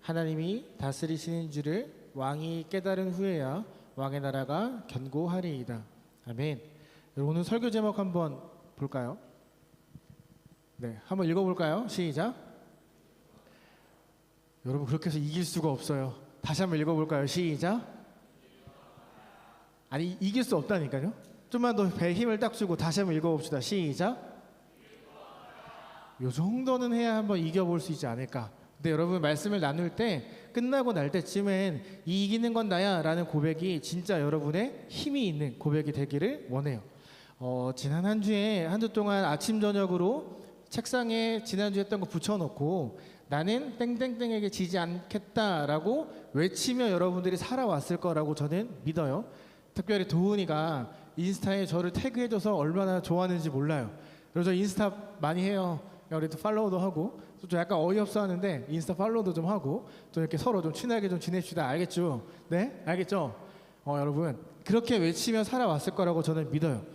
하나님이 다스리시는 줄을 왕이 깨달은 후에야 왕의 나라가 견고하리이다. 아멘. 여러분, 오늘 설교 제목 한번 볼까요? 네, 한번 읽어볼까요? 시작. 여러분, 그렇게 해서 이길 수가 없어요. 다시 한번 읽어볼까요? 시작. 아니, 이길 수 없다니까요. 좀만 더 배에 힘을 딱 주고 다시 한번 읽어봅시다. 시작. 요 정도는 해야 한번 이겨볼 수 있지 않을까. 근데 여러분, 말씀을 나눌 때 끝나고 날 때쯤엔 이기는 건 나야 라는 고백이 진짜 여러분의 힘이 있는 고백이 되기를 원해요. 지난 한 주 동안 아침 저녁으로 책상에 지난주에 했던 거 붙여놓고 나는 땡땡땡에게 지지 않겠다라고 외치며 여러분들이 살아왔을 거라고 저는 믿어요. 특별히 도훈이가 인스타에 저를 태그해줘서 얼마나 좋아하는지 몰라요. 그래서 인스타 많이 해요. 우리도 팔로우도 하고 좀 약간 어이없어 하는데 인스타 팔로우도 좀 하고 좀 이렇게 서로 좀 친하게 좀 지냅시다. 알겠죠? 네? 알겠죠? 여러분, 그렇게 외치며 살아왔을 거라고 저는 믿어요.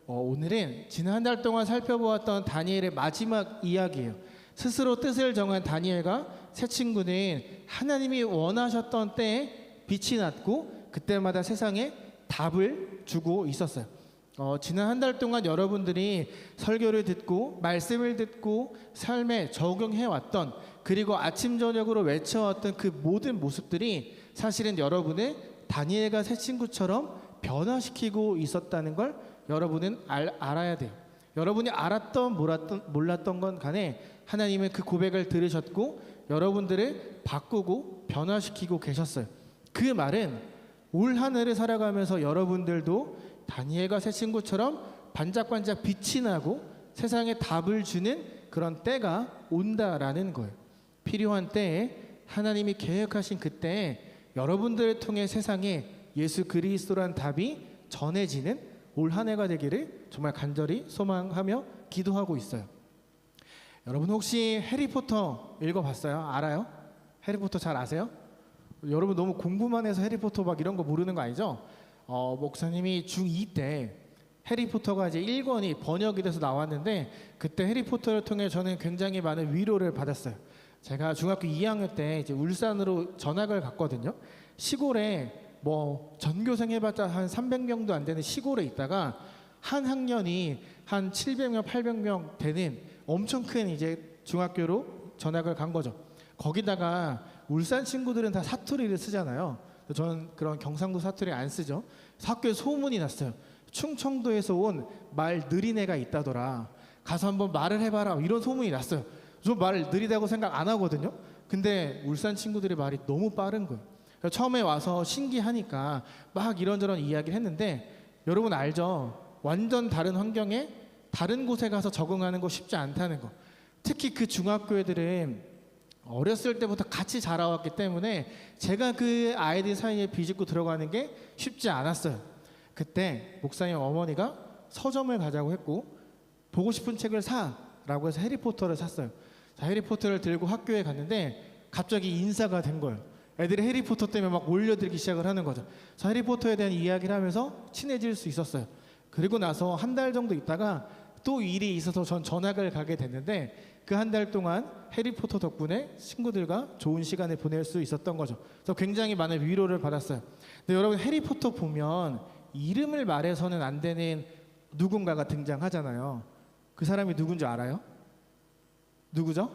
오늘은 지난 한 달 동안 살펴보았던 다니엘의 마지막 이야기예요. 스스로 뜻을 정한 다니엘과 세 친구는 하나님이 원하셨던 때에 빛이 났고 그때마다 세상에 답을 주고 있었어요. 지난 한 달 동안 여러분들이 설교를 듣고 말씀을 듣고 삶에 적용해왔던, 그리고 아침 저녁으로 외쳐왔던 그 모든 모습들이 사실은 여러분을 다니엘과 새 친구처럼 변화시키고 있었다는 걸 여러분은 알아야 돼요. 여러분이 알았던 몰랐던 건 간에 하나님은 그 고백을 들으셨고 여러분들을 바꾸고 변화시키고 계셨어요. 그 말은 올 한 해를 살아가면서 여러분들도 다니엘과 새 친구처럼 반짝반짝 빛이 나고 세상에 답을 주는 그런 때가 온다라는 거예요. 필요한 때에 하나님이 계획하신 그때에 여러분들을 통해 세상에 예수 그리스도란 답이 전해지는 올 한 해가 되기를 정말 간절히 소망하며 기도하고 있어요. 여러분, 혹시 해리포터 읽어봤어요? 알아요? 해리포터 잘 아세요? 여러분, 너무 공부만 해서 해리포터 막 이런 거 모르는 거 아니죠? 목사님이 중2 때 해리포터가 이제 1권이 번역이 돼서 나왔는데 그때 해리포터를 통해 저는 굉장히 많은 위로를 받았어요. 제가 중학교 2학년 때 이제 울산으로 전학을 갔거든요. 시골에 전교생 해봤자 한 300명도 안 되는 시골에 있다가 한 학년이 한 700명, 800명 되는 엄청 큰 이제 중학교로 전학을 간 거죠. 거기다가 울산 친구들은 다 사투리를 쓰잖아요. 저는 그런 경상도 사투리 안 쓰죠. 학교에 소문이 났어요. 충청도에서 온 말 느린 애가 있다더라. 가서 한번 말을 해봐라. 이런 소문이 났어요. 저 말 느리다고 생각 안 하거든요. 근데 울산 친구들의 말이 너무 빠른 거예요. 처음에 와서 신기하니까 막 이런저런 이야기를 했는데 여러분 알죠? 완전 다른 환경에 다른 곳에 가서 적응하는 거 쉽지 않다는 거. 특히 그 중학교 애들은 어렸을 때부터 같이 자라왔기 때문에 제가 그 아이들 사이에 비집고 들어가는 게 쉽지 않았어요. 그때 목사님 어머니가 서점을 가자고 했고 보고 싶은 책을 사라고 해서 해리포터를 샀어요. 자, 해리포터를 들고 학교에 갔는데 갑자기 인사가 된 거예요. 애들이 해리포터 때문에 막 몰려들기 시작을 하는 거죠. 자, 해리포터에 대한 이야기를 하면서 친해질 수 있었어요. 그리고 나서 한 달 정도 있다가 또 일이 있어서 전 전학을 가게 됐는데 그 한 달 동안 해리포터 덕분에 친구들과 좋은 시간을 보낼 수 있었던 거죠. 그래서 굉장히 많은 위로를 받았어요. 근데 여러분, 해리포터 보면 이름을 말해서는 안 되는 누군가가 등장하잖아요. 그 사람이 누군지 알아요? 누구죠?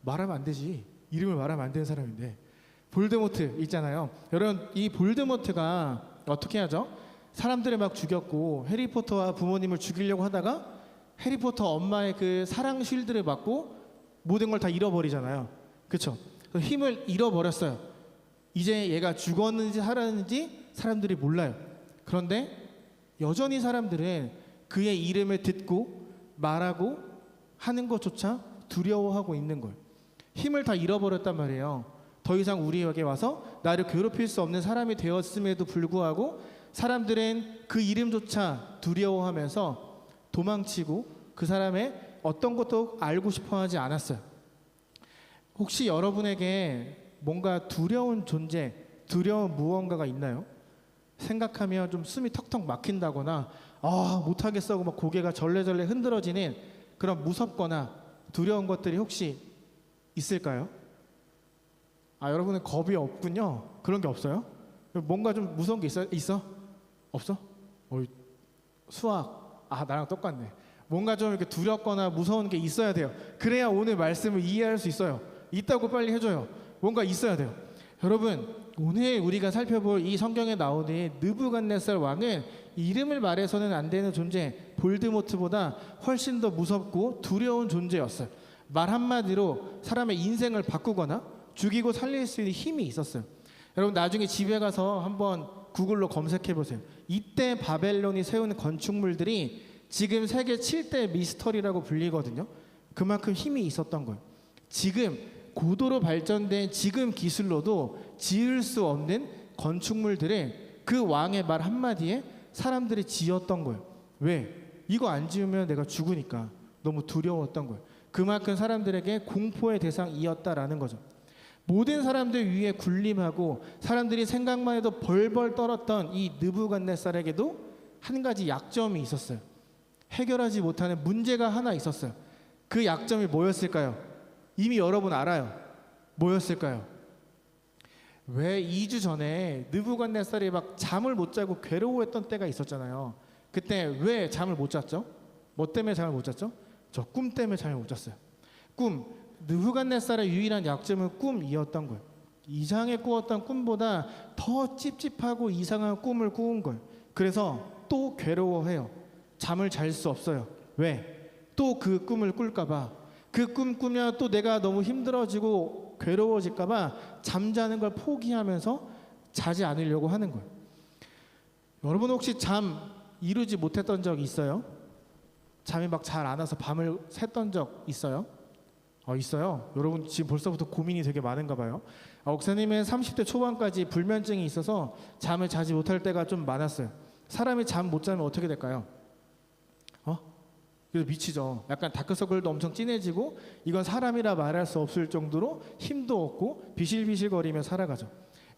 말하면 안 되지. 이름을 말하면 안 되는 사람인데 볼드모트 있잖아요. 여러분, 이 볼드모트가 어떻게 하죠? 사람들을 막 죽였고 해리포터와 부모님을 죽이려고 하다가 해리포터 엄마의 그 사랑 쉴드를 받고 모든 걸 다 잃어버리잖아요. 그렇죠? 힘을 잃어버렸어요. 이제 얘가 죽었는지 살았는지 사람들이 몰라요. 그런데 여전히 사람들은 그의 이름을 듣고 말하고 하는 것조차 두려워하고 있는 거예요. 힘을 다 잃어버렸단 말이에요. 더 이상 우리에게 와서 나를 괴롭힐 수 없는 사람이 되었음에도 불구하고 사람들은 그 이름조차 두려워하면서 도망치고 그 사람의 어떤 것도 알고 싶어 하지 않았어요. 혹시 여러분에게 뭔가 두려운 존재, 두려운 무언가가 있나요? 생각하면 좀 숨이 턱턱 막힌다거나 못하겠어 하고 막 고개가 절레절레 흔들어지는 그런 무섭거나 두려운 것들이 혹시 있을까요? 아, 여러분은 겁이 없군요. 그런 게 없어요? 뭔가 좀 무서운 게 있어? 없어? 수학. 아, 나랑 똑같네. 뭔가 좀 이렇게 두렵거나 무서운 게 있어야 돼요. 그래야 오늘 말씀을 이해할 수 있어요. 있다고 빨리 해줘요. 뭔가 있어야 돼요. 여러분, 오늘 우리가 살펴볼 이 성경에 나오는 느부갓네살 왕은 이름을 말해서는 안 되는 존재, 볼드모트보다 훨씬 더 무섭고 두려운 존재였어요. 말 한마디로 사람의 인생을 바꾸거나 죽이고 살릴 수 있는 힘이 있었어요. 여러분, 나중에 집에 가서 한번 구글로 검색해 보세요. 이때 바벨론이 세운 건축물들이 지금 세계 7대 미스터리라고 불리거든요. 그만큼 힘이 있었던 거예요. 지금 고도로 발전된 지금 기술로도 지을 수 없는 건축물들을 그 왕의 말 한마디에 사람들이 지었던 거예요. 왜? 이거 안 지으면 내가 죽으니까. 너무 두려웠던 거예요. 그만큼 사람들에게 공포의 대상이었다라는 거죠. 모든 사람들 위에 군림하고 사람들이 생각만 해도 벌벌 떨었던 이 느부갓네살에게도 한 가지 약점이 있었어요. 해결하지 못하는 문제가 하나 있었어요. 그 약점이 뭐였을까요? 이미 여러분 알아요. 뭐였을까요? 왜 2주 전에 느부갓네살이 막 잠을 못 자고 괴로워했던 때가 있었잖아요. 그때 왜 잠을 못 잤죠? 뭐 때문에 잠을 못 잤죠? 저 꿈 때문에 잠을 못 잤어요. 꿈. 느부갓네살의 유일한 약점은 꿈이었던 거예요. 이상하게 꾸었던 꿈보다 더 찝찝하고 이상한 꿈을 꾸은 거예요. 그래서 또 괴로워해요. 잠을 잘 수 없어요. 왜? 또 그 꿈을 꿀까 봐. 그 꿈 꾸면 또 내가 너무 힘들어지고 괴로워질까 봐 잠자는 걸 포기하면서 자지 않으려고 하는 거예요. 여러분 혹시 잠 이루지 못했던 적 있어요? 잠이 막 잘 안 와서 밤을 샜던 적 있어요? 있어요. 여러분 지금 벌써부터 고민이 되게 많은가 봐요. 옥사님은 30대 초반까지 불면증이 있어서 잠을 자지 못할 때가 좀 많았어요. 사람이 잠 못 자면 어떻게 될까요? 그래서 미치죠. 약간 다크서클도 엄청 진해지고 이건 사람이라 말할 수 없을 정도로 힘도 없고 비실비실거리며 살아가죠.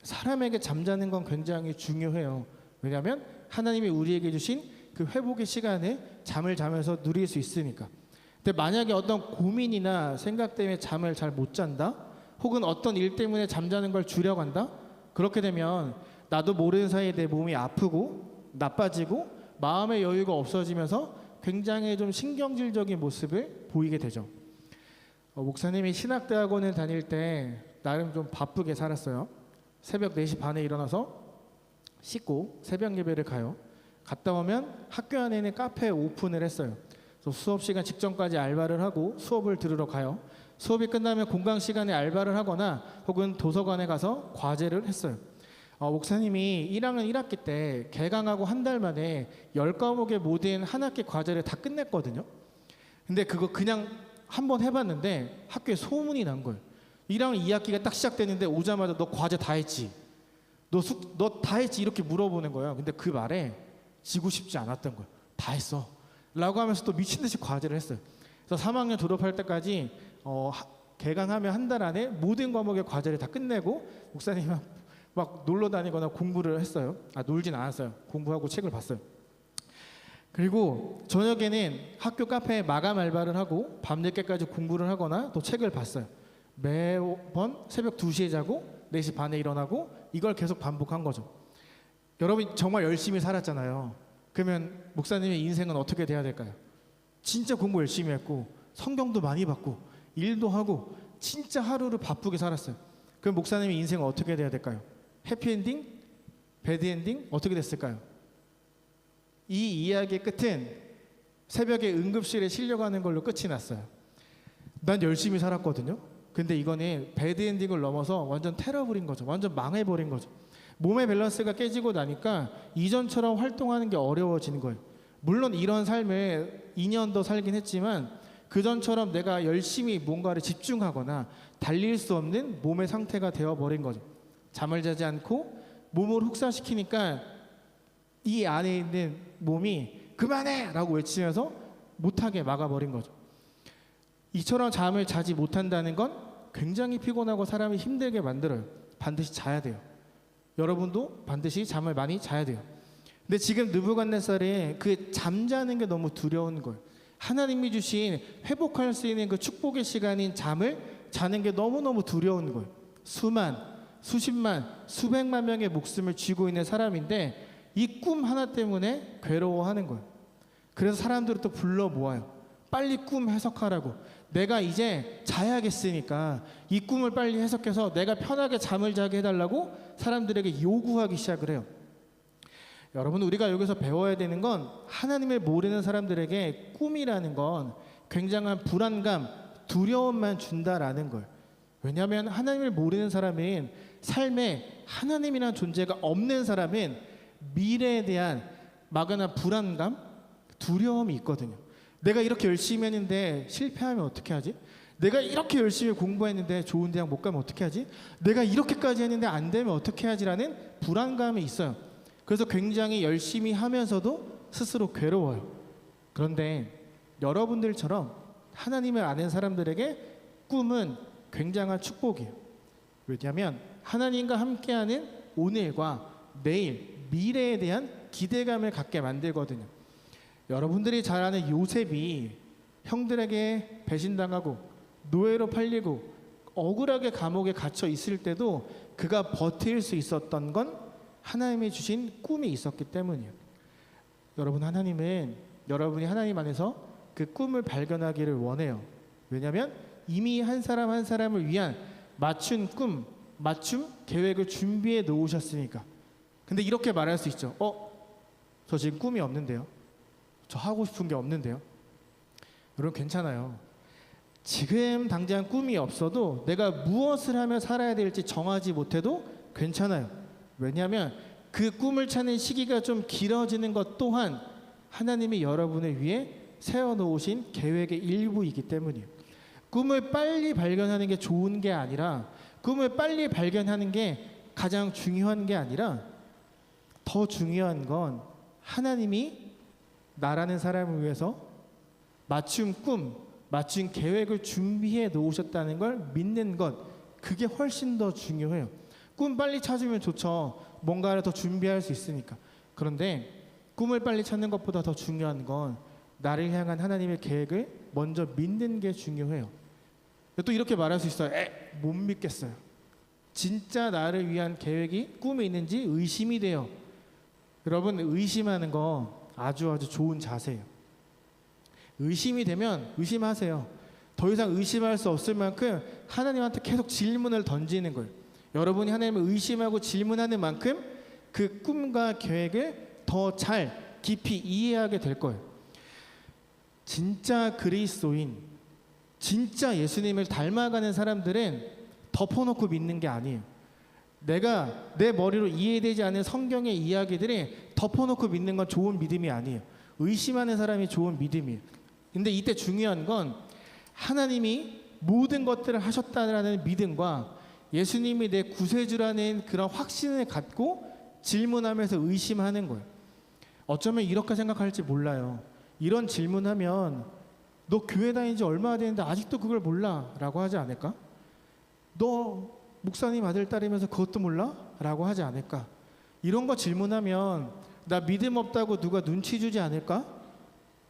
사람에게 잠자는 건 굉장히 중요해요. 왜냐하면 하나님이 우리에게 주신 그 회복의 시간을 잠을 자면서 누릴 수 있으니까. 근데 만약에 어떤 고민이나 생각 때문에 잠을 잘 못 잔다, 혹은 어떤 일 때문에 잠자는 걸 줄여간다, 그렇게 되면 나도 모르는 사이에 내 몸이 아프고 나빠지고 마음의 여유가 없어지면서 굉장히 좀 신경질적인 모습을 보이게 되죠. 목사님이 신학대학원을 다닐 때 나름 좀 바쁘게 살았어요. 새벽 4시 반에 일어나서 씻고 새벽 예배를 가요. 갔다 오면 학교 안에는 카페 오픈을 했어요. 그래서 수업 시간 직전까지 알바를 하고 수업을 들으러 가요. 수업이 끝나면 공강 시간에 알바를 하거나 혹은 도서관에 가서 과제를 했어요. 목사님이 1학년 1학기 때 개강하고 한 달 만에 10과목의 모든 한 학기 과제를 다 끝냈거든요. 근데 그거 그냥 한번 해봤는데 학교에 소문이 난 거예요. 1학년 2학기가 딱 시작됐는데 오자마자 너 과제 다 했지? 너 다 했지? 이렇게 물어보는 거예요. 근데 그 말에 지고 싶지 않았던 거예요. 다 했어 라고 하면서 또 미친 듯이 과제를 했어요. 그래서 3학년 졸업할 때까지 개강하면 한 달 안에 모든 과목의 과제를 다 끝내고 목사님은 막 놀러 다니거나 공부를 했어요. 놀진 않았어요. 공부하고 책을 봤어요. 그리고 저녁에는 학교 카페에 마감 알바를 하고 밤늦게까지 공부를 하거나 또 책을 봤어요. 매번 새벽 2시에 자고 4시 반에 일어나고 이걸 계속 반복한 거죠. 여러분 정말 열심히 살았잖아요. 그러면 목사님의 인생은 어떻게 돼야 될까요? 진짜 공부 열심히 했고 성경도 많이 받고 일도 하고 진짜 하루를 바쁘게 살았어요. 그럼 목사님의 인생은 어떻게 돼야 될까요? 해피엔딩? 배드엔딩? 어떻게 됐을까요? 이 이야기의 끝은 새벽에 응급실에 실려가는 걸로 끝이 났어요. 난 열심히 살았거든요. 근데 이거는 배드엔딩을 넘어서 완전 테러블인 거죠. 완전 망해버린 거죠. 몸의 밸런스가 깨지고 나니까 이전처럼 활동하는 게 어려워지는 거예요. 물론 이런 삶을 2년 더 살긴 했지만 그전처럼 내가 열심히 뭔가를 집중하거나 달릴 수 없는 몸의 상태가 되어버린 거죠. 잠을 자지 않고 몸을 혹사시키니까 이 안에 있는 몸이 그만해! 라고 외치면서 못하게 막아버린 거죠. 이처럼 잠을 자지 못한다는 건 굉장히 피곤하고 사람이 힘들게 만들어요. 반드시 자야 돼요. 여러분도 반드시 잠을 많이 자야 돼요. 근데 지금 느부갓네살이 그 잠자는 게 너무 두려운 거예요. 하나님이 주신 회복할 수 있는 그 축복의 시간인 잠을 자는 게 너무너무 두려운 거예요. 수만, 수십만, 수백만 명의 목숨을 쥐고 있는 사람인데 이 꿈 하나 때문에 괴로워하는 거예요. 그래서 사람들을 또 불러 모아요. 빨리 꿈 해석하라고. 내가 이제 자야겠으니까 이 꿈을 빨리 해석해서 내가 편하게 잠을 자게 해달라고 사람들에게 요구하기 시작을 해요. 여러분, 우리가 여기서 배워야 되는 건 하나님을 모르는 사람들에게 꿈이라는 건 굉장한 불안감, 두려움만 준다라는 걸. 왜냐하면 하나님을 모르는 사람은, 삶에 하나님이라는 존재가 없는 사람은 미래에 대한 막연한 불안감, 두려움이 있거든요. 내가 이렇게 열심히 했는데 실패하면 어떻게 하지? 내가 이렇게 열심히 공부했는데 좋은 대학 못 가면 어떻게 하지? 내가 이렇게까지 했는데 안 되면 어떻게 하지라는 불안감이 있어요. 그래서 굉장히 열심히 하면서도 스스로 괴로워요. 그런데 여러분들처럼 하나님을 아는 사람들에게 꿈은 굉장한 축복이에요. 왜냐하면 하나님과 함께하는 오늘과 내일, 미래에 대한 기대감을 갖게 만들거든요. 여러분들이 잘 아는 요셉이 형들에게 배신당하고 노예로 팔리고 억울하게 감옥에 갇혀 있을 때도 그가 버틸 수 있었던 건 하나님이 주신 꿈이 있었기 때문이에요. 여러분, 하나님은 여러분이 하나님 안에서 그 꿈을 발견하기를 원해요. 왜냐하면 이미 한 사람 한 사람을 위한 맞춤 꿈, 맞춤 계획을 준비해 놓으셨으니까. 근데 이렇게 말할 수 있죠. 저 지금 꿈이 없는데요. 저 하고 싶은 게 없는데요. 여러분, 괜찮아요. 지금 당장 꿈이 없어도 내가 무엇을 하며 살아야 될지 정하지 못해도 괜찮아요. 왜냐하면 그 꿈을 찾는 시기가 좀 길어지는 것 또한 하나님이 여러분을 위해 세워놓으신 계획의 일부이기 때문이에요. 꿈을 빨리 발견하는 게 좋은 게 아니라, 꿈을 빨리 발견하는 게 가장 중요한 게 아니라, 더 중요한 건 하나님이 나라는 사람을 위해서 맞춤 꿈, 맞춤 계획을 준비해 놓으셨다는 걸 믿는 것, 그게 훨씬 더 중요해요. 꿈 빨리 찾으면 좋죠. 뭔가를 더 준비할 수 있으니까. 그런데 꿈을 빨리 찾는 것보다 더 중요한 건 나를 향한 하나님의 계획을 먼저 믿는 게 중요해요. 또 이렇게 말할 수 있어요. 못 믿겠어요. 진짜 나를 위한 계획이 꿈에 있는지 의심이 돼요. 여러분, 의심하는 거 아주 좋은 자세예요. 의심이 되면 의심하세요. 더 이상 의심할 수 없을 만큼 하나님한테 계속 질문을 던지는 거예요. 여러분이 하나님을 의심하고 질문하는 만큼 그 꿈과 계획을 더 잘 깊이 이해하게 될 거예요. 진짜 그리스도인, 진짜 예수님을 닮아가는 사람들은 덮어놓고 믿는 게 아니에요. 내가 내 머리로 이해되지 않는 성경의 이야기들이 덮어놓고 믿는 건 좋은 믿음이 아니에요. 의심하는 사람이 좋은 믿음이에요. 근데 이때 중요한 건 하나님이 모든 것들을 하셨다는 믿음과 예수님이 내 구세주라는 그런 확신을 갖고 질문하면서 의심하는 거예요. 어쩌면 이렇게 생각할지 몰라요. 이런 질문하면 너 교회 다닌 지 얼마나 됐는데 아직도 그걸 몰라? 라고 하지 않을까? 너 목사님 아들 딸이면서 그것도 몰라? 라고 하지 않을까? 이런 거 질문하면 나 믿음 없다고 누가 눈치 주지 않을까?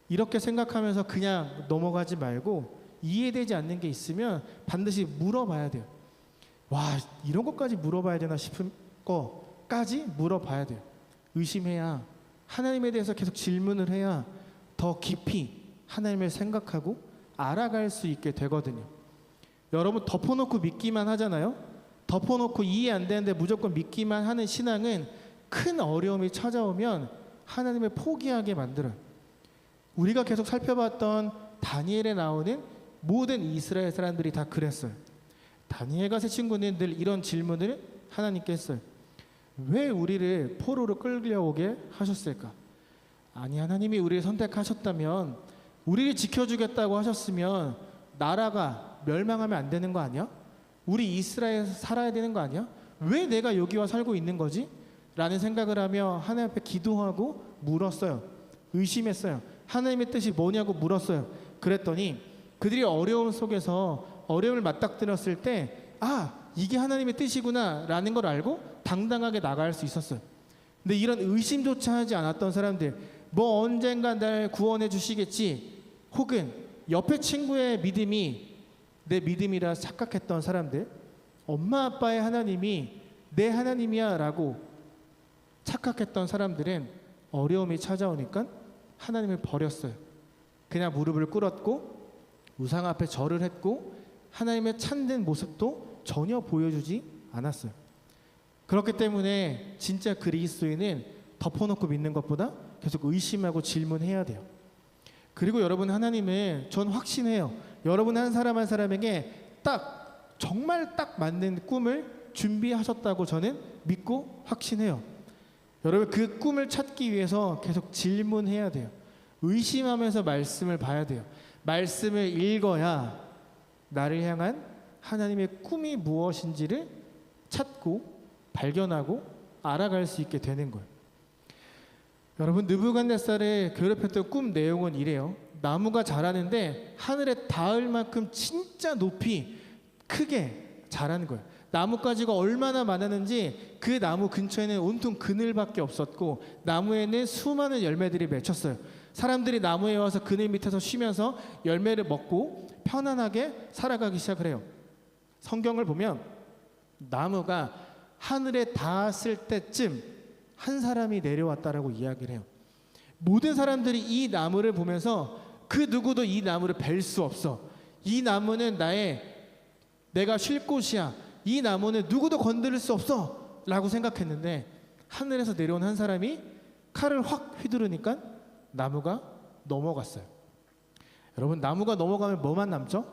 이렇게 생각하면서 그냥 넘어가지 말고 이해되지 않는 게 있으면 반드시 물어봐야 돼요. 와, 이런 것까지 물어봐야 되나 싶은 거까지 물어봐야 돼요. 의심해야, 하나님에 대해서 계속 질문을 해야 더 깊이 하나님을 생각하고 알아갈 수 있게 되거든요. 여러분, 덮어놓고 믿기만 하잖아요. 덮어놓고 이해 안 되는데 무조건 믿기만 하는 신앙은 큰 어려움이 찾아오면 하나님을 포기하게 만들어요. 우리가 계속 살펴봤던 다니엘에 나오는 모든 이스라엘 사람들이 다 그랬어요. 다니엘과 세 친구는 늘 이런 질문을 하나님께 했어요. 왜 우리를 포로로 끌려오게 하셨을까? 아니, 하나님이 우리를 선택하셨다면, 우리를 지켜주겠다고 하셨으면 나라가 멸망하면 안 되는 거 아니야? 우리 이스라엘에서 살아야 되는 거 아니야? 왜 내가 여기 와 살고 있는 거지? 라는 생각을 하며 하나님 앞에 기도하고 물었어요. 의심했어요. 하나님의 뜻이 뭐냐고 물었어요. 그랬더니 그들이 어려움 속에서 어려움을 맞닥뜨렸을 때, 이게 하나님의 뜻이구나 라는 걸 알고 당당하게 나갈 수 있었어요. 근데 이런 의심조차 하지 않았던 사람들, 뭐 언젠가 날 구원해 주시겠지, 혹은 옆에 친구의 믿음이 내 믿음이라 착각했던 사람들, 엄마 아빠의 하나님이 내 하나님이야 라고 착각했던 사람들은 어려움이 찾아오니까 하나님을 버렸어요. 그냥 무릎을 꿇었고 우상 앞에 절을 했고 하나님의 참된 모습도 전혀 보여주지 않았어요. 그렇기 때문에 진짜 그리스도인은 덮어놓고 믿는 것보다 계속 의심하고 질문해야 돼요. 그리고 여러분, 하나님은 전 확신해요. 여러분 한 사람 한 사람에게 정말 딱 맞는 꿈을 준비하셨다고 저는 믿고 확신해요. 여러분, 그 꿈을 찾기 위해서 계속 질문해야 돼요. 의심하면서 말씀을 봐야 돼요. 말씀을 읽어야 나를 향한 하나님의 꿈이 무엇인지를 찾고 발견하고 알아갈 수 있게 되는 거예요. 여러분, 느부갓네살을 괴롭혔던 꿈 내용은 이래요. 나무가 자라는데 하늘에 닿을 만큼 진짜 높이 크게 자라는 거예요. 나뭇가지가 얼마나 많았는지 그 나무 근처에는 온통 그늘밖에 없었고 나무에는 수많은 열매들이 맺혔어요. 사람들이 나무에 와서 그늘 밑에서 쉬면서 열매를 먹고 편안하게 살아가기 시작을 해요. 성경을 보면 나무가 하늘에 닿았을 때쯤 한 사람이 내려왔다라고 이야기를 해요. 모든 사람들이 이 나무를 보면서 그 누구도 이 나무를 벨 수 없어. 이 나무는 내가 쉴 곳이야. 이 나무는 누구도 건드릴 수 없어 라고 생각했는데 하늘에서 내려온 한 사람이 칼을 확 휘두르니까 나무가 넘어갔어요. 여러분, 나무가 넘어가면 뭐만 남죠?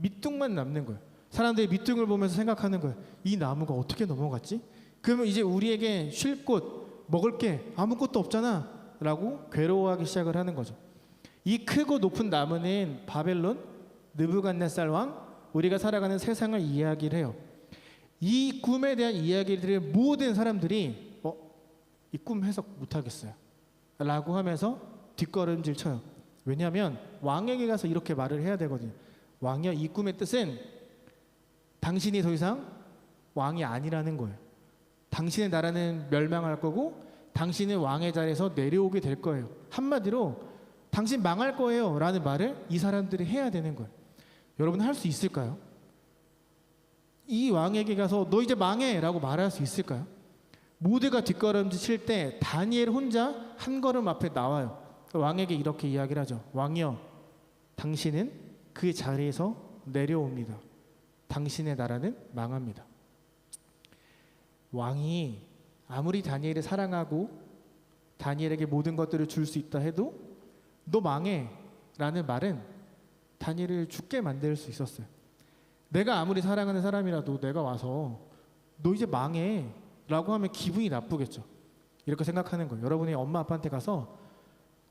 밑둥만 남는 거예요. 사람들이 밑둥을 보면서 생각하는 거예요. 이 나무가 어떻게 넘어갔지? 그러면 이제 우리에게 쉴 곳, 먹을 게 아무것도 없잖아 라고 괴로워하기 시작을 하는 거죠. 이 크고 높은 나무는 바벨론 느부갓네살 왕, 우리가 살아가는 세상을 이야기를 해요. 이 꿈에 대한 이야기들을 모든 사람들이 이 꿈 해석 못하겠어요 라고 하면서 뒷걸음질 쳐요. 왜냐하면 왕에게 가서 이렇게 말을 해야 되거든요. 왕이여, 이 꿈의 뜻은 당신이 더 이상 왕이 아니라는 거예요. 당신의 나라는 멸망할 거고 당신은 왕의 자리에서 내려오게 될 거예요. 한마디로 당신 망할 거예요 라는 말을 이 사람들이 해야 되는 거예요. 여러분, 할 수 있을까요? 이 왕에게 가서 너 이제 망해 라고 말할 수 있을까요? 모두가 뒷걸음질 칠 때 다니엘 혼자 한 걸음 앞에 나와요. 왕에게 이렇게 이야기를 하죠. 왕이여, 당신은 그 자리에서 내려옵니다. 당신의 나라는 망합니다. 왕이 아무리 다니엘을 사랑하고 다니엘에게 모든 것들을 줄 수 있다 해도 너 망해 라는 말은 다니엘을 죽게 만들 수 있었어요. 내가 아무리 사랑하는 사람이라도 내가 와서 너 이제 망해 라고 하면 기분이 나쁘겠죠. 이렇게 생각하는 거예요. 여러분이 엄마 아빠한테 가서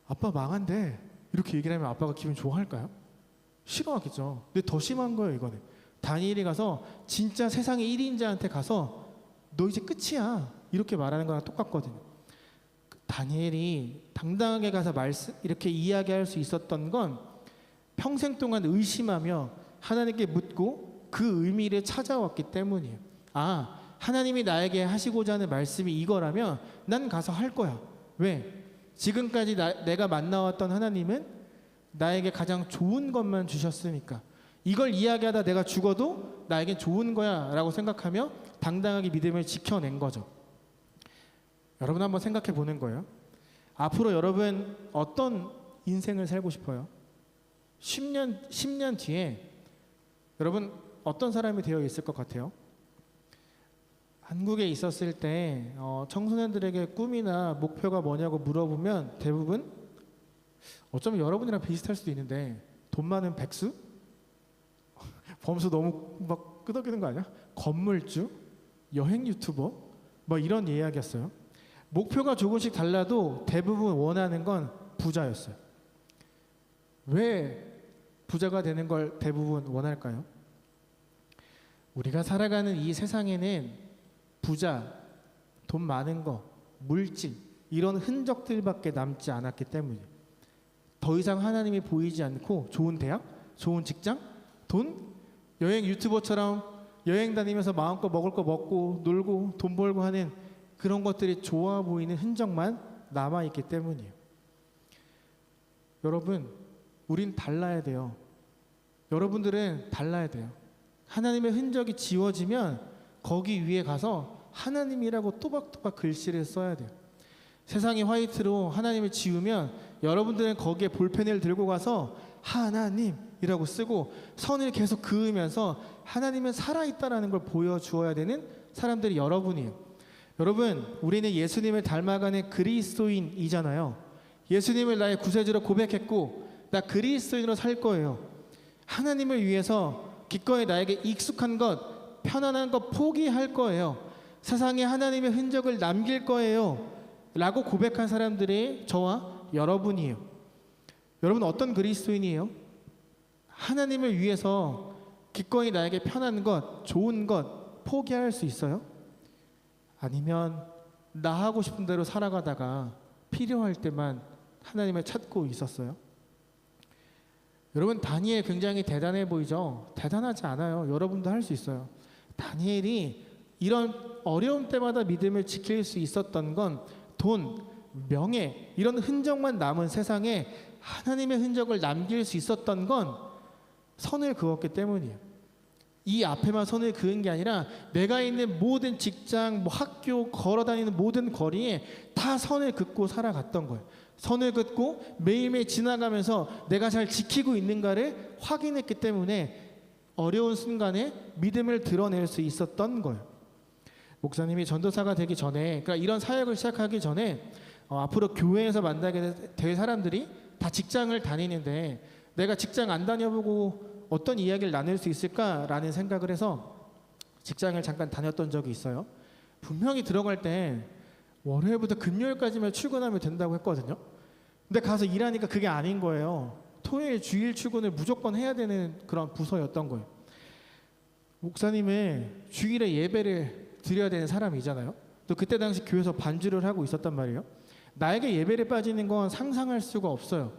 아빠 망한대 이렇게 얘기를 하면 아빠가 기분 좋아할까요? 싫어하겠죠. 근데 더 심한 거예요. 이거는 다니엘이 가서 진짜 세상의 1인자한테 가서 너 이제 끝이야 이렇게 말하는 거랑 똑같거든요. 다니엘이 당당하게 가서 이렇게 이야기할 수 있었던 건 평생 동안 의심하며 하나님께 묻고 그 의미를 찾아왔기 때문이에요. 하나님이 나에게 하시고자 하는 말씀이 이거라면 난 가서 할 거야. 왜? 지금까지 내가 만나왔던 하나님은 나에게 가장 좋은 것만 주셨으니까. 이걸 이야기하다 내가 죽어도 나에겐 좋은 거야 라고 생각하며 당당하게 믿음을 지켜낸 거죠. 여러분, 한번 생각해 보는 거예요. 앞으로 여러분 어떤 인생을 살고 싶어요? 10년 뒤에 여러분 어떤 사람이 되어 있을 것 같아요? 한국에 있었을 때 청소년들에게 꿈이나 목표가 뭐냐고 물어보면 대부분 어쩌면 여러분이랑 비슷할 수도 있는데 돈 많은 백수? 범수 너무 막 끄덕이는 거 아니야? 건물주? 여행 유튜버? 뭐 이런 이야기였어요. 목표가 조금씩 달라도 대부분 원하는 건 부자였어요. 왜 부자가 되는 걸 대부분 원할까요? 우리가 살아가는 이 세상에는 부자, 돈 많은 거, 물질 이런 흔적들밖에 남지 않았기 때문이에요. 더 이상 하나님이 보이지 않고 좋은 대학, 좋은 직장, 돈, 여행 유튜버처럼 여행 다니면서 마음껏 먹을 거 먹고 놀고 돈 벌고 하는 그런 것들이 좋아 보이는 흔적만 남아있기 때문이에요. 여러분, 우린 달라야 돼요. 여러분들은 달라야 돼요. 하나님의 흔적이 지워지면 거기 위에 가서 하나님이라고 또박또박 글씨를 써야 돼요. 세상이 화이트로 하나님을 지우면 여러분들은 거기에 볼펜을 들고 가서 하나님이라고 쓰고 선을 계속 그으면서 하나님은 살아있다라는 걸 보여주어야 되는 사람들이 여러분이에요. 여러분, 우리는 예수님을 닮아가는 그리스도인이잖아요. 예수님을 나의 구세주로 고백했고 나 그리스도인으로 살 거예요. 하나님을 위해서 기꺼이 나에게 익숙한 것, 편안한 것 포기할 거예요. 세상에 하나님의 흔적을 남길 거예요 라고 고백한 사람들이 저와 여러분이에요. 여러분 어떤 그리스도인이에요? 하나님을 위해서 기꺼이 나에게 편한 것, 좋은 것 포기할 수 있어요? 아니면 나 하고 싶은 대로 살아가다가 필요할 때만 하나님을 찾고 있었어요? 여러분 다니엘 굉장히 대단해 보이죠? 대단하지 않아요. 여러분도 할 수 있어요. 다니엘이 이런 어려움 때마다 믿음을 지킬 수 있었던 건 돈, 명예 이런 흔적만 남은 세상에 하나님의 흔적을 남길 수 있었던 건 선을 그었기 때문이에요. 이 앞에만 선을 그은 게 아니라 내가 있는 모든 직장, 학교, 걸어다니는 모든 거리에 다 선을 긋고 살아갔던 거예요. 선을 긋고 매일매일 지나가면서 내가 잘 지키고 있는가를 확인했기 때문에 어려운 순간에 믿음을 드러낼 수 있었던 거예요. 목사님이 전도사가 되기 전에, 그러니까 이런 사역을 시작하기 전에 앞으로 교회에서 만나게 될 사람들이 다 직장을 다니는데 내가 직장 안 다녀보고 어떤 이야기를 나눌 수 있을까라는 생각을 해서 직장을 잠깐 다녔던 적이 있어요. 분명히 들어갈 때 월요일부터 금요일까지만 출근하면 된다고 했거든요. 근데 가서 일하니까 그게 아닌 거예요. 토요일 주일 출근을 무조건 해야 되는 그런 부서였던 거예요. 목사님은 주일에 예배를 드려야 되는 사람이잖아요. 또 그때 당시 교회에서 반주를 하고 있었단 말이에요. 나에게 예배를 빠지는 건 상상할 수가 없어요.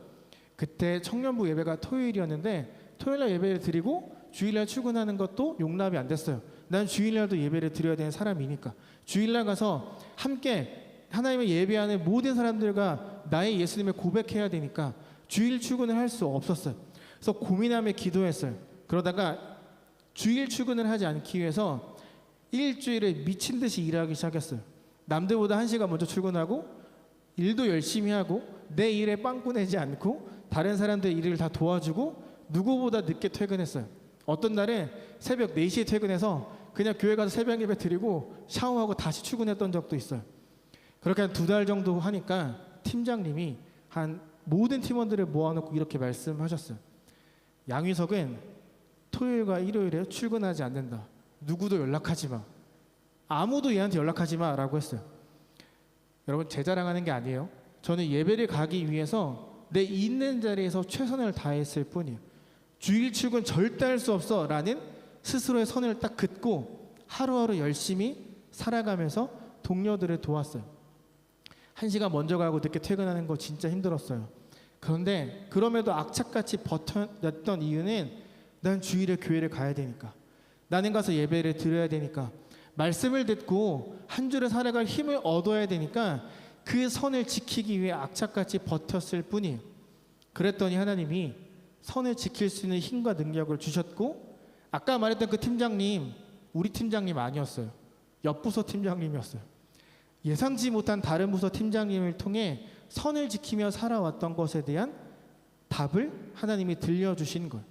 그때 청년부 예배가 토요일이었는데 토요일날 예배를 드리고 주일날 출근하는 것도 용납이 안 됐어요. 난 주일날도 예배를 드려야 되는 사람이니까. 주일날 가서 함께 하나님의 예배하는 모든 사람들과 나의 예수님을 고백해야 되니까 주일 출근을 할 수 없었어요. 그래서 고민하며 기도했어요. 그러다가 주일 출근을 하지 않기 위해서 일주일에 미친 듯이 일하기 시작했어요. 남들보다 1시간 먼저 출근하고 일도 열심히 하고 내 일에 빵꾸 내지 않고 다른 사람들 일을 다 도와주고 누구보다 늦게 퇴근했어요. 어떤 날은 새벽 4시에 퇴근해서 그냥 교회 가서 새벽 예배 드리고 샤워하고 다시 출근했던 적도 있어요. 그렇게 한 2달 정도 하니까 팀장님이 한 모든 팀원들을 모아놓고 이렇게 말씀하셨어요. 양위석은 토요일과 일요일에 출근하지 않는다. 누구도 연락하지 마. 아무도 얘한테 연락하지 마 라고 했어요. 여러분 제 자랑하는 게 아니에요. 저는 예배를 가기 위해서 내 있는 자리에서 최선을 다했을 뿐이에요. 주일 출근 절대 할 수 없어 라는 스스로의 선을 딱 긋고 하루하루 열심히 살아가면서 동료들을 도왔어요. 1시간 먼저 가고 늦게 퇴근하는 거 진짜 힘들었어요. 그런데 그럼에도 악착같이 버텼던 이유는 난 주일에 교회를 가야 되니까, 나는 가서 예배를 드려야 되니까, 말씀을 듣고 한 주를 살아갈 힘을 얻어야 되니까 그 선을 지키기 위해 악착같이 버텼을 뿐이에요. 그랬더니 하나님이 선을 지킬 수 있는 힘과 능력을 주셨고, 아까 말했던 그 팀장님 우리 팀장님 아니었어요. 옆 부서 팀장님이었어요. 예상치 못한 다른 부서 팀장님을 통해 선을 지키며 살아왔던 것에 대한 답을 하나님이 들려주신 거예요.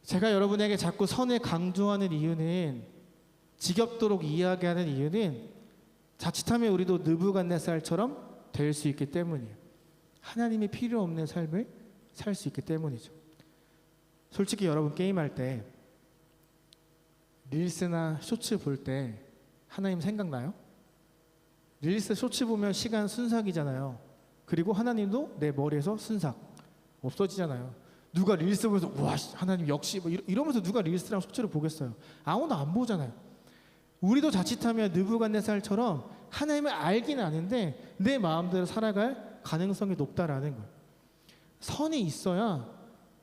제가 여러분에게 자꾸 선을 강조하는 이유는, 지겹도록 이야기하는 이유는 자칫하면 우리도 느부갓네살처럼 될 수 있기 때문이에요. 하나님이 필요 없는 삶을 살 수 있기 때문이죠. 솔직히 여러분 게임할 때 릴스나 쇼츠 볼 때 하나님 생각나요? 릴스 쇼츠 보면 시간 순삭이잖아요. 그리고 하나님도 내 머리에서 순삭 없어지잖아요. 누가 릴스 보면서 와 하나님 역시 뭐 이러면서 누가 릴스랑 쇼츠를 보겠어요? 아무도 안 보잖아요. 우리도 자칫하면 느부갓네살처럼 하나님을 알긴 아는데 내 마음대로 살아갈 가능성이 높다라는 거예요. 선이 있어야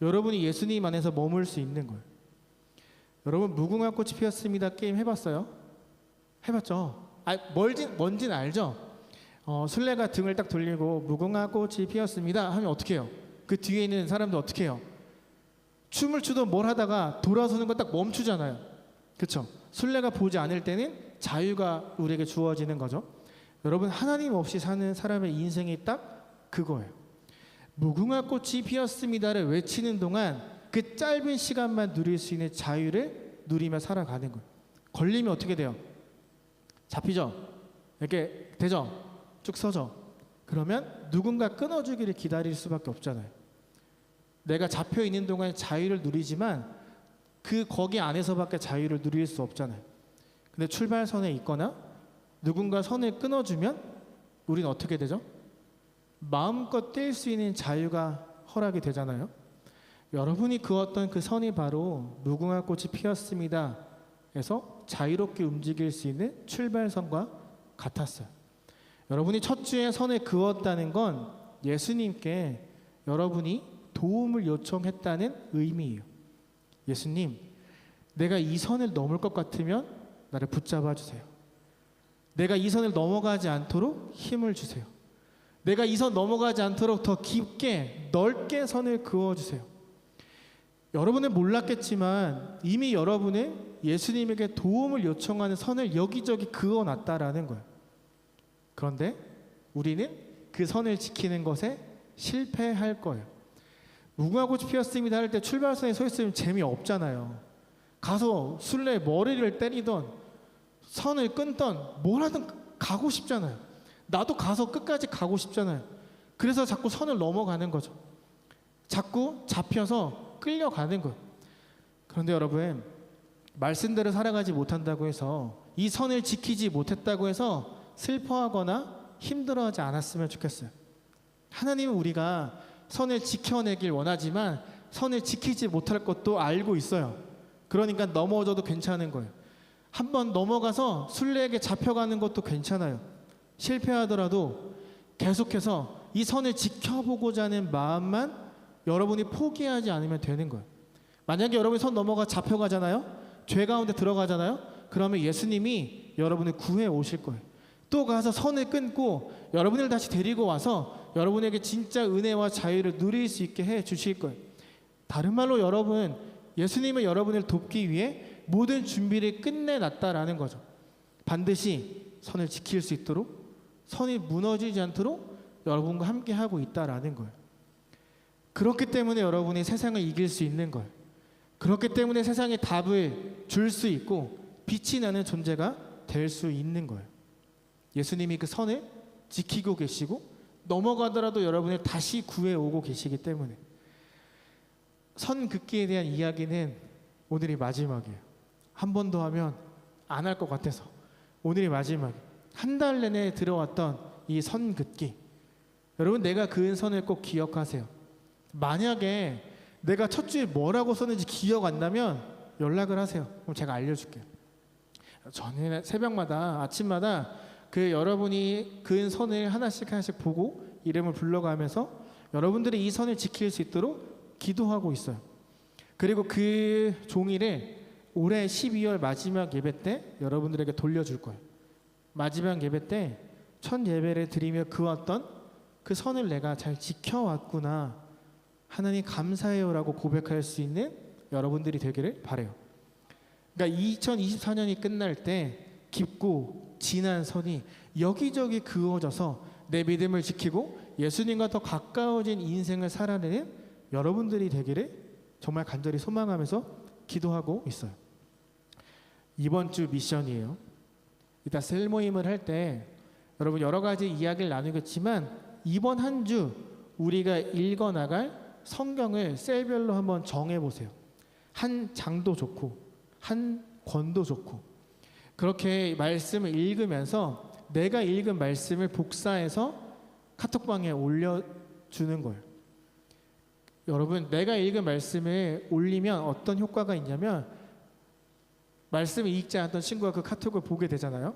여러분이 예수님 안에서 머물 수 있는 거예요. 여러분 무궁화 꽃이 피었습니다 게임 해봤어요? 해봤죠? 뭔진 알죠? 술래가 등을 딱 돌리고 무궁화 꽃이 피었습니다 하면 어떻게 해요? 그 뒤에 있는 사람들 어떻게 해요? 춤을 추던 뭘 하다가 돌아서는 거 딱 멈추잖아요. 그렇죠? 순례가 보지 않을 때는 자유가 우리에게 주어지는 거죠. 여러분, 하나님 없이 사는 사람의 인생이 딱 그거예요. 무궁화 꽃이 피었습니다를 외치는 동안 그 짧은 시간만 누릴 수 있는 자유를 누리며 살아가는 거예요. 걸리면 어떻게 돼요? 잡히죠? 이렇게 되죠? 쭉 서죠? 그러면 누군가 끊어주기를 기다릴 수밖에 없잖아요. 내가 잡혀 있는 동안 자유를 누리지만 거기 안에서밖에 자유를 누릴 수 없잖아요. 근데 출발선에 있거나 누군가 선을 끊어주면 우리는 어떻게 되죠? 마음껏 뛸 수 있는 자유가 허락이 되잖아요. 여러분이 그었던 그 선이 바로 무궁화 꽃이 피었습니다 에서 자유롭게 움직일 수 있는 출발선과 같았어요. 여러분이 첫 주에 선을 그었다는 건 예수님께 여러분이 도움을 요청했다는 의미예요. 예수님, 내가 이 선을 넘을 것 같으면 나를 붙잡아 주세요. 내가 이 선을 넘어가지 않도록 힘을 주세요. 내가 이 선 넘어가지 않도록 더 깊게 넓게 선을 그어주세요. 여러분은 몰랐겠지만 이미 여러분은 예수님에게 도움을 요청하는 선을 여기저기 그어놨다라는 거예요. 그런데 우리는 그 선을 지키는 것에 실패할 거예요. 무궁화 꽃이 피었습니다 할 때 출발선에 서 있으면 재미없잖아요. 가서 술래 머리를 때리던 선을 끊던 뭘 하든 가고 싶잖아요. 나도 가서 끝까지 가고 싶잖아요. 그래서 자꾸 선을 넘어가는 거죠. 자꾸 잡혀서 끌려가는 거예요. 그런데 여러분, 말씀대로 살아가지 못한다고 해서 이 선을 지키지 못했다고 해서 슬퍼하거나 힘들어하지 않았으면 좋겠어요. 하나님은 우리가 선을 지켜내길 원하지만 선을 지키지 못할 것도 알고 있어요. 그러니까 넘어져도 괜찮은 거예요. 한번 넘어가서 순례에게 잡혀가는 것도 괜찮아요. 실패하더라도 계속해서 이 선을 지켜보고자 하는 마음만 여러분이 포기하지 않으면 되는 거예요. 만약에 여러분이 선 넘어가 잡혀가잖아요. 죄 가운데 들어가잖아요. 그러면 예수님이 여러분을 구해 오실 거예요. 또 가서 선을 끊고 여러분을 다시 데리고 와서 여러분에게 진짜 은혜와 자유를 누릴 수 있게 해 주실 거예요. 다른 말로 여러분, 예수님은 여러분을 돕기 위해 모든 준비를 끝내놨다라는 거죠. 반드시 선을 지킬 수 있도록, 선이 무너지지 않도록 여러분과 함께 하고 있다라는 거예요. 그렇기 때문에 여러분이 세상을 이길 수 있는 거예요. 그렇기 때문에 세상에 답을 줄 수 있고 빛이 나는 존재가 될 수 있는 거예요. 예수님이 그 선을 지키고 계시고 넘어가더라도 여러분을 다시 구해오고 계시기 때문에 선 긋기에 대한 이야기는 오늘이 마지막이에요. 한 번 더 하면 안 할 것 같아서 오늘이 마지막. 한 달 내내 들어왔던 이 선 긋기, 여러분 내가 그은 선을 꼭 기억하세요. 만약에 내가 첫 주에 뭐라고 썼는지 기억 안 나면 연락을 하세요. 그럼 제가 알려줄게요. 저는 새벽마다 아침마다 그 여러분이 그은 선을 하나씩 보고 이름을 불러가면서 여러분들이 이 선을 지킬 수 있도록 기도하고 있어요. 그리고 그 종이를 올해 12월 마지막 예배 때 여러분들에게 돌려줄 거예요. 마지막 예배 때 첫 예배를 드리며 그었던 그 선을 내가 잘 지켜왔구나, 하나님 감사해요라고 고백할 수 있는 여러분들이 되기를 바라요. 그러니까 2024년이 끝날 때 깊고 진한 선이 여기저기 그어져서 내 믿음을 지키고 예수님과 더 가까워진 인생을 살아내는 여러분들이 되기를 정말 간절히 소망하면서 기도하고 있어요. 이번 주 미션이에요. 이따 셀 모임을 할 때 여러분 여러 가지 이야기를 나누겠지만 이번 한 주 우리가 읽어나갈 성경을 셀별로 한번 정해보세요. 한 장도 좋고 한 권도 좋고 그렇게 말씀을 읽으면서 내가 읽은 말씀을 복사해서 카톡방에 올려주는 거예요. 여러분, 내가 읽은 말씀을 올리면 어떤 효과가 있냐면 말씀을 읽지 않았던 친구가 그 카톡을 보게 되잖아요.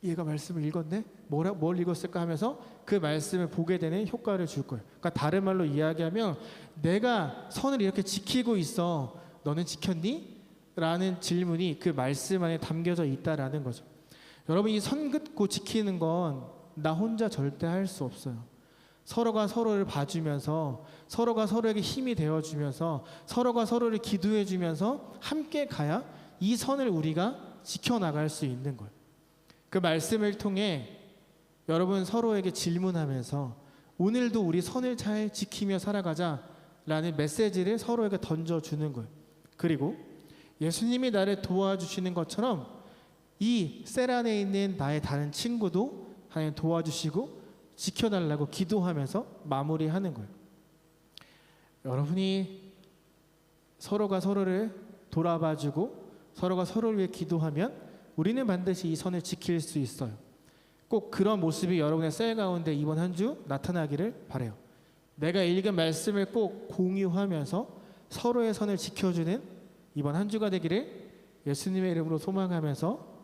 얘가 말씀을 읽었네? 뭘 읽었을까 하면서 그 말씀을 보게 되는 효과를 줄 거예요. 그러니까 다른 말로 이야기하면 내가 선을 이렇게 지키고 있어, 너는 지켰니? 라는 질문이 그 말씀 안에 담겨져 있다라는 거죠. 여러분, 이 선 긋고 지키는 건 나 혼자 절대 할 수 없어요. 서로가 서로를 봐주면서 서로가 서로에게 힘이 되어주면서 서로가 서로를 기도해주면서 함께 가야 이 선을 우리가 지켜나갈 수 있는 거예요. 그 말씀을 통해 여러분 서로에게 질문하면서 오늘도 우리 선을 잘 지키며 살아가자라는 메시지를 서로에게 던져주는 거예요. 그리고 예수님이 나를 도와주시는 것처럼 이 셀 안에 있는 나의 다른 친구도 하나님 도와주시고 지켜달라고 기도하면서 마무리하는 거예요. 여러분이 서로가 서로를 돌아봐주고 서로가 서로를 위해 기도하면 우리는 반드시 이 선을 지킬 수 있어요. 꼭 그런 모습이 여러분의 셀 가운데 이번 한 주 나타나기를 바라요. 내가 읽은 말씀을 꼭 공유하면서 서로의 선을 지켜주는 이번 한 주가 되기를 예수님의 이름으로 소망하면서